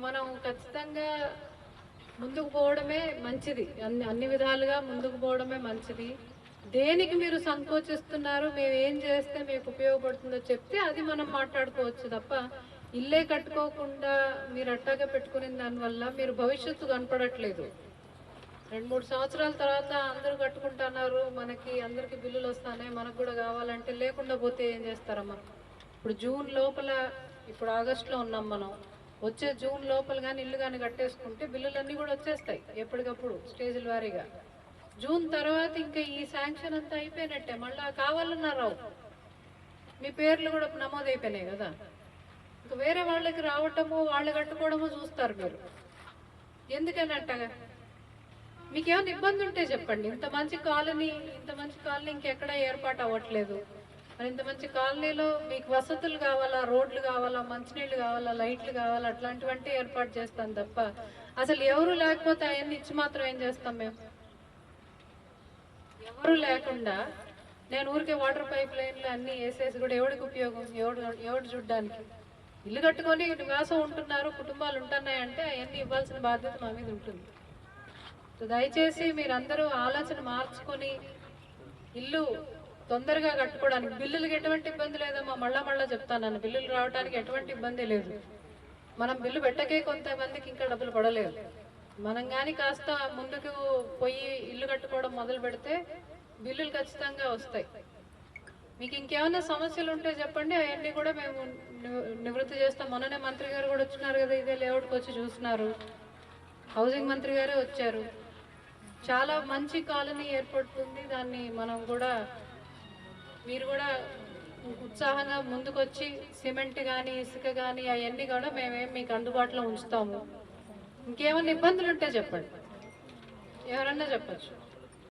మనం ఖచ్చితంగా ముందుకు పోవడమే మంచిది. అన్ని విధాలుగా ముందుకు పోవడమే మంచిది. దేనికి మీరు సంకోచిస్తున్నారు, మేమేం చేస్తే మీకు ఉపయోగపడుతుందో చెప్తే అది మనం మాట్లాడుకోవచ్చు తప్ప, ఇల్లే కట్టుకోకుండా మీరు అట్టాగే పెట్టుకునే దానివల్ల మీరు భవిష్యత్తు కనపడట్లేదు. 2-3 సంవత్సరాల తర్వాత అందరూ కట్టుకుంటున్నారు, మనకి అందరికి బిల్లులు వస్తాయి, మనకు కూడా కావాలంటే లేకుండా పోతే ఏం చేస్తారమ్మా? ఇప్పుడు జూన్ లోపల, ఇప్పుడు ఆగస్టులో ఉన్నాం మనం, వచ్చే జూన్ లోపల కానీ ఇల్లు కానీ కట్టేసుకుంటే బిల్లులన్నీ కూడా వచ్చేస్తాయి ఎప్పటికప్పుడు స్టేజ్ల వారీగా. జూన్ తర్వాత ఇంకా ఈ శాంక్షన్ అంతా అయిపోయినట్టే, మళ్ళీ కావాలన్నా రావు. మీ పేర్లు కూడా నమోదైపోయినాయి కదా, ఇంకా వేరే వాళ్ళకి రావటము వాళ్ళు కట్టుకోవడము చూస్తారు మీరు. ఎందుకని అట్టగా? మీకేమైనా ఇబ్బంది ఉంటే చెప్పండి. ఇంత మంచి కాలనీ ఇంకెక్కడ ఏర్పాటు అవ్వట్లేదు. మరి ఇంత మంచి కాలనీలో మీకు వసతులు కావాలా, రోడ్లు కావాలా, మంచినీళ్ళు కావాలా, లైట్లు కావాలా, అట్లాంటివంటే ఏర్పాటు చేస్తాం తప్ప అసలు ఎవరు లేకపోతే అవన్నీ ఇచ్చి మాత్రం ఏం చేస్తాం మేము? ఎవరు లేకుండా నేను ఊరికే వాటర్ పైప్ లైన్లు అన్నీ వేసేసి కూడా ఎవరికి ఉపయోగం? ఎవడు చూడ్డానికి? ఇల్లు కట్టుకొని నివాసం ఉంటున్నారు, కుటుంబాలు ఉంటున్నాయంటే అవన్నీ ఇవ్వాల్సిన బాధ్యత మా మీద ఉంటుంది. దయచేసి మీరందరూ ఆలోచన మార్చుకొని ఇల్లు తొందరగా కట్టుకోవడానికి, బిల్లులకి ఎటువంటి ఇబ్బంది లేదమ్మా. మళ్ళా చెప్తాను, బిల్లులు రావడానికి ఎటువంటి ఇబ్బంది లేదు. మనం బిల్లు పెట్టకే కొంతమందికి ఇంకా డబ్బులు పడలేదు. మనం కానీ కాస్త ముందుకు పోయి ఇల్లు కట్టుకోవడం మొదలు పెడితే బిల్లులు ఖచ్చితంగా వస్తాయి. మీకు ఇంకేమైనా సమస్యలు ఉంటే చెప్పండి, అవన్నీ కూడా మేము నివృత్తి చేస్తాం. మొన్ననే మంత్రి గారు కూడా వచ్చినారు కదా, ఇదే లేఅవుట్కి వచ్చి చూస్తున్నారు. హౌసింగ్ మంత్రి గారే వచ్చారు. చాలా మంచి కాలనీ ఏర్పడుతుంది. దాన్ని మనం కూడా, మీరు కూడా ఉత్సాహంగా ముందుకొచ్చి సిమెంట్ కానీ ఇసుక కానీ అవన్నీ కూడా మేమేం మీకు అందుబాటులో ఉంచుతాము. ఇంకేమైనా ఇబ్బందులు ఉంటే చెప్పండి, ఎవరన్నా చెప్పచ్చు.